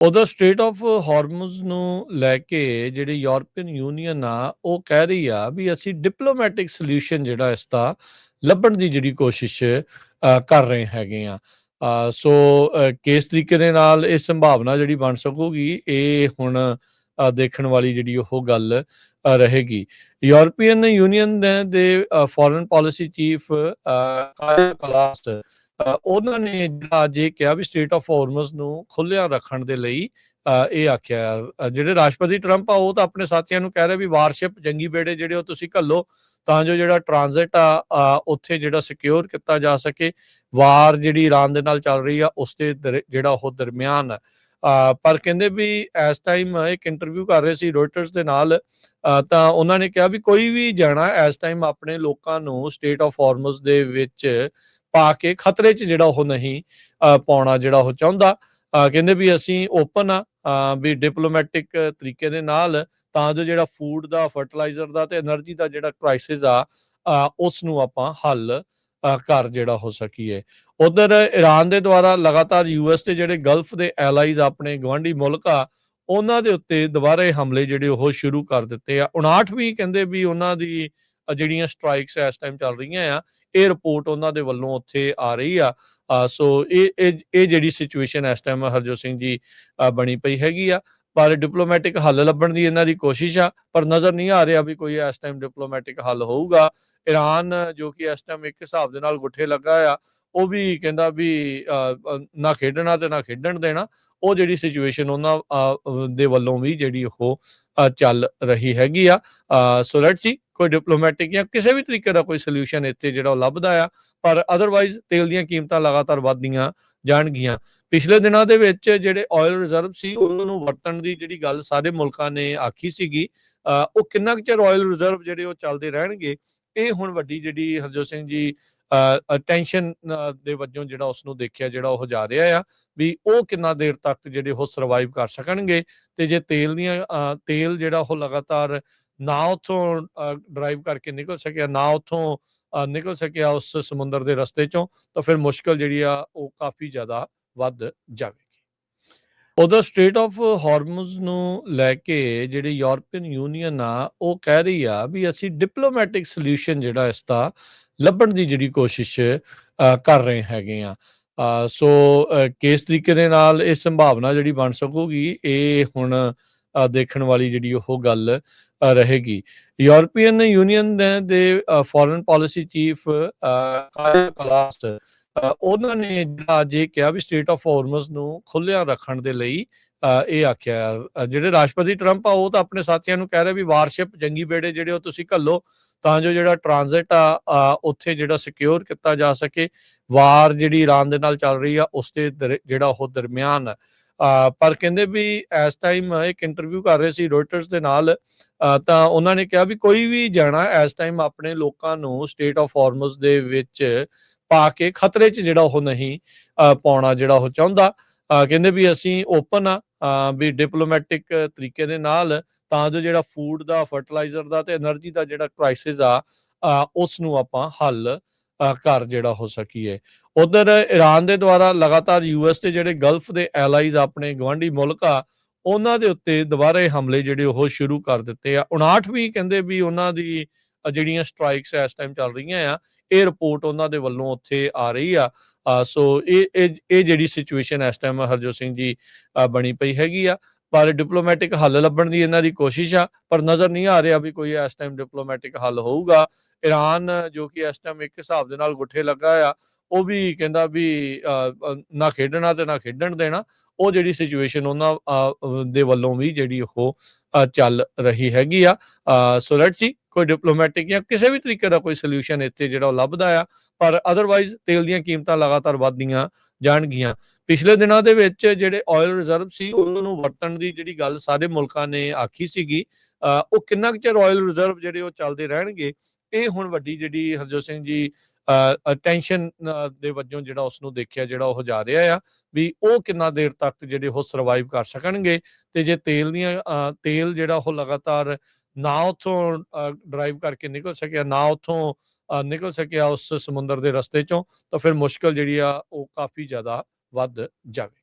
ਉਹਦਾ straight off ਹਾਰਮਜ਼ ਨੂੰ ਲੈ ਕੇ ਜਿਹੜੀ ਯੂਰਪੀਅਨ ਯੂਨੀਅਨ ਆ ਉਹ ਕਹਿ ਰਹੀ ਆ ਵੀ ਅਸੀਂ ਡਿਪਲੋਮੈਟਿਕ ਸੋਲੂਸ਼ਨ ਜਿਹੜਾ ਇਸ ਦਾ ਲੱਭਣ ਦੀ ਜਿਹੜੀ ਕੋਸ਼ਿਸ਼ ਕਰ ਰਹੇ ਹੈਗੇ ਆ। ਸੋ ਕਿਸ ਤਰੀਕੇ ਦੇ ਨਾਲ ਇਹ ਸੰਭਾਵਨਾ ਜਿਹੜੀ ਬਣ ਸਕੂਗੀ ਇਹ ਹੁਣ ਦੇਖਣ ਵਾਲੀ ਜਿਹੜੀ ਉਹ ਗੱਲ ਰਹੇਗੀ। ਯੂਰਪੀਅਨ ਯੂਨੀਅਨ ਦੇ ਫੋਰਨ ਪਾਲਿਸੀ ਚੀਫ ਕਾਇਆ ਕਲਾਸ ਉਹਨਾਂ ਨੇ ਜਿਹੜਾ ਅੱਜ ਇਹ ਕਿਹਾ ਵੀ ਸਟੇਟ ਆਫ ਹਾਰਮਜ਼ ਨੂੰ ਖੁੱਲਿਆ ਰੱਖਣ ਦੇ ਲਈ ਇਹ ਆਖਿਆ। ਜਿਹੜੇ ਰਾਸ਼ਟਰਪਤੀ ਟਰੰਪ ਆ ਉਹ ਤਾਂ ਆਪਣੇ ਸਾਥੀਆਂ ਨੂੰ ਕਹਿ ਰਹੇ ਵੀ ਵਾਰਸ਼ਿਪ ਜੰਗੀ ਬੇੜੇ ਜਿਹੜੇ ਉਹ ਤੁਸੀਂ ਘੱਲੋ ਤਾਂ ਜੋ ਜਿਹੜਾ ਟ੍ਰਾਂਜ਼ਿਟ ਆ ਉੱਥੇ ਜਿਹੜਾ ਸਿਕਿਉਰ ਕੀਤਾ ਜਾ ਸਕੇ। ਵਾਰ ਜਿਹੜੀ ਈਰਾਨ ਦੇ ਨਾਲ ਚੱਲ ਰਹੀ ਆ ਉਸ ਦੇ ਜਿਹੜਾ ਉਹ ਦਰਮਿਆਨ ਪਰ ਕਹਿੰਦੇ ਵੀ ਇਸ ਟਾਈਮ ਇੱਕ ਇੰਟਰਵਿਊ ਕਰ ਰਹੇ ਸੀ ਰੋਇਟਰਸ ਦੇ ਨਾਲ ਤਾਂ ਉਹਨਾਂ ਨੇ ਕਿਹਾ ਵੀ ਕੋਈ ਵੀ ਜਾਣਾ ਇਸ ਟਾਈਮ ਆਪਣੇ ਲੋਕਾਂ ਨੂੰ ਸਟੇਟ ਆਫ ਹਾਰਮਜ਼ ਦੇ ਵਿੱਚ ਪਾ ਕੇ ਖਤਰੇ 'ਚ ਜਿਹੜਾ ਉਹ ਨਹੀਂ ਪਾਉਣਾ ਜਿਹੜਾ ਉਹ ਚਾਹੁੰਦਾ। ਕਹਿੰਦੇ ਵੀ ਅਸੀਂ ਓਪਨ ਆ ਵੀ ਡਿਪਲੋਮੈਟਿਕ ਤਰੀਕੇ ਦੇ ਨਾਲ ਤਾਂ ਜੋ ਜਿਹੜਾ ਫੂਡ ਦਾ ਫਰਟੀਲਾਈਜ਼ਰ ਦਾ ਤੇ એનર્ਜੀ ਦਾ ਜਿਹੜਾ ਕ੍ਰਾਈਸਿਸ ਆ ਉਸ ਨੂੰ ਆਪਾਂ ਹੱਲ ਕਰ ਜਿਹੜਾ ਹੋ ਸਕੀਏ। ਉਧਰ ਈਰਾਨ ਦੇ ਦੁਆਰਾ ਲਗਾਤਾਰ ਯੂਐਸ ਦੇ ਜਿਹੜੇ ਗਲਫ ਦੇ ਐਲਾਈਜ਼ ਆਪਣੇ ਗਵਾਂਢੀ ਮੁਲਕ ਆ ਉਹਨਾਂ ਦੇ ਉੱਤੇ ਦੁਬਾਰੇ ਹਮਲੇ ਜਿਹੜੇ ਉਹ ਸ਼ੁਰੂ ਕਰ ਦਿੱਤੇ ਆ। 59 ਕਹਿੰਦੇ ਵੀ ਉਹਨਾਂ ਦੀ ਜਿਹੜੀਆਂ ਸਟ੍ਰਾਈਕਸ ਇਸ ਟਾਈਮ ਚੱਲ ਰਹੀਆਂ ਆ ਇਹ ਰਿਪੋਰਟ ਉਹਨਾਂ ਦੇ ਵੱਲੋਂ ਉੱਥੇ ਆ ਰਹੀ ਆ। ਸੋ ਇਹ ਜਿਹੜੀ ਸਿਚੁਏਸ਼ਨ ਇਸ ਟਾਈਮ ਹਰਜੋਤ ਸਿੰਘ ਜੀ ਬਣੀ ਪਈ ਹੈਗੀ ਆ ਪਰ ਡਿਪਲੋਮੈਟਿਕ ਹੱਲ ਲੱਭਣ ਦੀ ਇਹਨਾਂ ਦੀ ਕੋਸ਼ਿਸ਼ ਆ ਪਰ ਨਜ਼ਰ ਨਹੀਂ ਆ ਰਿਹਾ ਵੀ ਕੋਈ ਇਸ ਟਾਈਮ ਡਿਪਲੋਮੈਟਿਕ ਹੱਲ ਹੋਊਗਾ। ਈਰਾਨ ਜੋ ਕਿ ਇਸ ਟਾਈਮ ਇੱਕ ਹਿਸਾਬ ਦੇ ਨਾਲ ਗੁੱਠੇ ਲੱਗਾ ਆ ਉਹ ਵੀ ਕਹਿੰਦਾ ਵੀ ਨਾ ਖੇਡਣਾ ਤੇ ਨਾ ਖੇਡਣ ਦੇਣਾ। ਉਹ ਜਿਹੜੀ ਸਿਚੁਏਸ਼ਨ ਉਹਨਾਂ ਦੇ ਵੱਲੋਂ ਵੀ ਜਿਹੜੀ ਉਹ ਚੱਲ ਰਹੀ ਹੈਗੀ ਆ। ਸੋ ਲੈਟਸ ਸੀ ਕੋਈ ਡਿਪਲੋਮੈਟਿਕ ਜਾਂ ਕਿਸੇ ਵੀ ਤਰੀਕੇ ਦਾ ਕੋਈ ਸੋਲੂਸ਼ਨ ਇੱਥੇ ਜਿਹੜਾ ਉਹ ਲੱਭਦਾ ਆ ਪਰ ਅਦਰਵਾਈਜ਼ ਤੇਲ ਦੀਆਂ ਕੀਮਤਾਂ ਲਗਾਤਾਰ ਵੱਧਦੀਆਂ ਜਾਣਗੀਆਂ। ਪਿਛਲੇ ਦਿਨਾਂ ਦੇ ਵਿੱਚ ਜਿਹੜੇ ਆਇਲ ਰਿਜ਼ਰਵ ਸੀ ਉਹਨਾਂ ਨੂੰ ਵਰਤਣ ਦੀ ਜਿਹੜੀ ਗੱਲ ਸਾਰੇ ਮੁਲਕਾਂ ਨੇ ਆਖੀ ਸੀਗੀ ਉਹ ਕਿੰਨਾ ਕੁ ਚਿਰ ਆਇਲ ਰਿਜ਼ਰਵ ਜਿਹੜੇ ਉਹ ਚੱਲਦੇ ਰਹਿਣਗੇ ਇਹ ਹੁਣ ਵੱਡੀ ਜਿਹੜੀ ਹਰਜੋਤ ਸਿੰਘ ਜੀ ਟੈਨਸ਼ਨ ਦੇ ਵਜੋਂ ਜਿਹੜਾ ਉਸ ਨੂੰ ਦੇਖਿਆ ਜਿਹੜਾ ਉਹ ਜਾ ਰਿਹਾ ਆ ਵੀ ਉਹ ਕਿੰਨਾ ਦੇਰ ਤੱਕ ਜਿਹੜੇ ਉਹ ਸਰਵਾਈਵ ਕਰ ਸਕਣਗੇ ਤੇ ਜੇ ਤੇਲ ਜਿਹੜਾ ਉਹ ਲਗਾਤਾਰ ਨਾ ਉੱਥੋਂ ਡਰਾਈਵ ਕਰਕੇ ਨਿਕਲ ਸਕਿਆ ਨਾ ਉੱਥੋਂ ਨਿਕਲ ਸਕਿਆ ਉਸ ਸਮੁੰਦਰ ਦੇ ਰਸਤੇ ਚੋਂ ਤਾਂ ਫਿਰ ਮੁਸ਼ਕਲ ਜਿਹੜੀ ਆ ਉਹ ਕਾਫੀ ਜ਼ਿਆਦਾ ਵੱਧ ਜਾਵੇਗੀ। ਉਹਦਾ ਸਟ੍ਰੇਟ ਆਫ ਹਾਰਮਜ਼ ਨੂੰ ਲੈ ਕੇ ਜਿਹੜੀ ਯੂਰਪੀਅਨ ਯੂਨੀਅਨ ਆ ਉਹ ਕਹਿ ਰਹੀ ਆ ਵੀ ਅਸੀਂ ਡਿਪਲੋਮੈਟਿਕ ਸੋਲੂਸ਼ਨ ਜਿਹੜਾ ਇਸ ਦਾ ਲੱਭਣ ਦੀ ਜਿਹੜੀ ਕੋਸ਼ਿਸ਼ ਕਰ ਰਹੇ ਹੈਗੇ ਆ। ਸੋ ਕਿਸ ਤਰੀਕੇ ਦੇ ਨਾਲ ਇਹ ਸੰਭਾਵਨਾ ਜਿਹੜੀ ਬਣ ਸਕੂਗੀ ਇਹ ਹੁਣ ਦੇਖਣ ਵਾਲੀ ਜਿਹੜੀ ਉਹ ਗੱਲ ਰਹੇਗੀ। ਯੂਰਪੀਅਨ ਯੂਨੀਅਨ ਦੇ ਫੋਰਨ ਪਾਲਿਸੀ ਚੀਫ ਕਾਇਆ ਕਲਾਸ ਉਹਨਾਂ ਨੇ ਜਿਹੜਾ ਅੱਜ ਇਹ ਕਿਹਾ ਵੀ ਸਟੇਟ ਆਫ ਹਾਰਮਜ਼ ਨੂੰ ਖੁੱਲਿਆ ਰੱਖਣ ਦੇ ਲਈ ਇਹ ਆਖਿਆ। ਜਿਹੜੇ ਰਾਸ਼ਟਰਪਤੀ ਟਰੰਪ ਆ ਉਹ ਤਾਂ ਆਪਣੇ ਸਾਥੀਆਂ ਨੂੰ ਕਹਿ ਰਹੇ ਵੀ ਵਾਰਸ਼ਿਪ ਜੰਗੀ ਬੇੜੇ ਜਿਹੜੇ ਉਹ ਤੁਸੀਂ ਘੱਲੋ ਤਾਂ ਜੋ ਜਿਹੜਾ ਟ੍ਰਾਂਜ਼ਿਟ ਆ ਉੱਥੇ ਜਿਹੜਾ ਸਿਕਿਉਰ ਕੀਤਾ ਜਾ ਸਕੇ। ਵਾਰ ਜਿਹੜੀ ਈਰਾਨ ਦੇ ਨਾਲ ਚੱਲ ਰਹੀ ਆ ਉਸ ਦੇ ਜਿਹੜਾ ਉਹ ਦਰਮਿਆਨ ਪਰ ਕਹਿੰਦੇ ਵੀ ਇਸ ਟਾਈਮ ਇੱਕ ਇੰਟਰਵਿਊ ਕਰ ਰਹੇ ਸੀ ਰੋਇਟਰਸ ਦੇ ਨਾਲ ਤਾਂ ਉਹਨਾਂ ਨੇ ਕਿਹਾ ਵੀ ਕੋਈ ਵੀ ਜਾਣਾ ਇਸ ਟਾਈਮ ਆਪਣੇ ਲੋਕਾਂ ਨੂੰ ਸਟੇਟ ਆਫ ਹਾਰਮਜ਼ ਦੇ ਵਿੱਚ ਪਾ ਕੇ ਖਤਰੇ 'ਚ ਜਿਹੜਾ ਉਹ ਨਹੀਂ ਪਾਉਣਾ ਜਿਹੜਾ ਉਹ ਚਾਹੁੰਦਾ। ਕਹਿੰਦੇ ਵੀ ਅਸੀਂ ਓਪਨ ਆ ਵੀ ਡਿਪਲੋਮੈਟਿਕ ਤਰੀਕੇ ਦੇ ਨਾਲ ਤਾਂ ਜੋ ਜਿਹੜਾ ਫੂਡ ਦਾ ਫਰਟੀਲਾਈਜ਼ਰ ਦਾ ਤੇ એનર્ਜੀ ਦਾ ਜਿਹੜਾ ਕ੍ਰਾਈਸਿਸ ਆ ਉਸ ਨੂੰ ਆਪਾਂ ਹੱਲ ਕਰ ਜਿਹੜਾ ਹੋ ਸਕੀਏ। ਉਧਰ ਈਰਾਨ ਦੇ ਦੁਆਰਾ ਲਗਾਤਾਰ ਯੂਐਸ ਦੇ ਜਿਹੜੇ ਗਲਫ ਦੇ ਐਲਾਈਜ਼ ਆਪਣੇ ਗਵਾਂਢੀ ਮੁਲਕ ਆ ਉਹਨਾਂ ਦੇ ਉੱਤੇ ਦੁਬਾਰੇ ਹਮਲੇ ਜਿਹੜੇ ਉਹ ਸ਼ੁਰੂ ਕਰ ਦਿੱਤੇ ਆ। 59 ਕਹਿੰਦੇ ਵੀ ਉਹਨਾਂ ਦੀ ਜਿਹੜੀਆਂ ਸਟ੍ਰਾਈਕਸ ਇਸ ਟਾਈਮ ਚੱਲ ਰਹੀਆਂ ਆ ਇਹ ਰਿਪੋਰਟ ਉਹਨਾਂ ਦੇ ਵੱਲੋਂ ਉੱਥੇ ਆ ਰਹੀ ਆ। ਸੋ ਇਹ ਜਿਹੜੀ ਸਿਚੁਏਸ਼ਨ ਇਸ ਟਾਈਮ ਹਰਜੋਤ ਸਿੰਘ ਜੀ ਬਣੀ ਪਈ ਹੈਗੀ ਆ ਪਰ ਡਿਪਲੋਮੈਟਿਕ ਹੱਲ ਲੱਭਣ ਦੀ ਇਹਨਾਂ ਦੀ ਕੋਸ਼ਿਸ਼ ਆ ਪਰ ਨਜ਼ਰ ਨਹੀਂ ਆ ਰਿਹਾ ਵੀ ਕੋਈ ਇਸ ਟਾਈਮ ਡਿਪਲੋਮੈਟਿਕ ਹੱਲ ਹੋਊਗਾ। ਈਰਾਨ ਜੋ ਕਿ ਇਸ ਟਾਈਮ ਇੱਕ ਹਿਸਾਬ ਦੇ ਨਾਲ ਗੁੱਠੇ ਲੱਗਾ ਆ ਉਹ ਵੀ ਕਹਿੰਦਾ ਵੀ ਨਾ ਖੇਡਣਾ ਤੇ ਨਾ ਖੇਡਣ ਦੇਣਾ। ਉਹ ਜਿਹੜੀ ਸਿਚੁਏਸ਼ਨ ਉਹਨਾਂ ਦੇ ਵੱਲੋਂ ਵੀ ਜਿਹੜੀ ਉਹ ਚੱਲ ਰਹੀ ਹੈਗੀ ਆ। ਸੋ ਲੈਟਸ ਸੀ ਕੋਈ ਡਿਪਲੋਮੈਟਿਕ ਜਾਂ ਕਿਸੇ ਵੀ ਤਰੀਕੇ ਦਾ ਕੋਈ ਸੋਲੂਸ਼ਨ ਇੱਥੇ ਜਿਹੜਾ ਉਹ ਲੱਭਦਾ ਆ ਪਰ ਅਦਰਵਾਈਜ਼ ਤੇਲ ਦੀਆਂ ਕੀਮਤਾਂ ਲਗਾਤਾਰ ਵੱਧਦੀਆਂ ਜਾਣਗੀਆਂ। ਪਿਛਲੇ ਦਿਨਾਂ ਦੇ ਵਿੱਚ ਜਿਹੜੇ ਆਇਲ ਰਿਜ਼ਰਵ ਸੀ ਉਹਨਾਂ ਨੂੰ ਵਰਤਣ ਦੀ ਜਿਹੜੀ ਗੱਲ ਸਾਰੇ ਮੁਲਕਾਂ ਨੇ ਆਖੀ ਸੀਗੀ ਉਹ ਕਿੰਨਾ ਕੁ ਚਿਰ ਆਇਲ ਰਿਜ਼ਰਵ ਜਿਹੜੇ ਉਹ ਚੱਲਦੇ ਰਹਿਣਗੇ ਇਹ ਹੁਣ ਵੱਡੀ ਜਿਹੜੀ ਹਰਜੋਤ ਸਿੰਘ ਜੀ ਟੈਨਸ਼ਨ ਦੇ ਵਜੋਂ ਜਿਹੜਾ ਉਸ ਨੂੰ ਦੇਖਿਆ ਜਿਹੜਾ ਉਹ ਜਾ ਰਿਹਾ ਆ ਵੀ ਉਹ ਕਿੰਨਾ ਦੇਰ ਤੱਕ ਜਿਹੜੇ ਉਹ ਸਰਵਾਈਵ ਕਰ ਸਕਣਗੇ ਤੇ ਜੇ ਤੇਲ ਜਿਹੜਾ ਉਹ ਲਗਾਤਾਰ ਨਾ ਉੱਥੋਂ ਡਰਾਈਵ ਕਰਕੇ ਨਿਕਲ ਸਕਿਆ ਨਾ ਉੱਥੋਂ ਨਿਕਲ ਸਕਿਆ ਉਸ ਸਮੁੰਦਰ ਦੇ ਰਸਤੇ ਚੋਂ ਤਾਂ ਫਿਰ ਮੁਸ਼ਕਲ ਜਿਹੜੀ ਆ ਉਹ ਕਾਫੀ ਜ਼ਿਆਦਾ ਵੱਧ ਜਾਵੇ।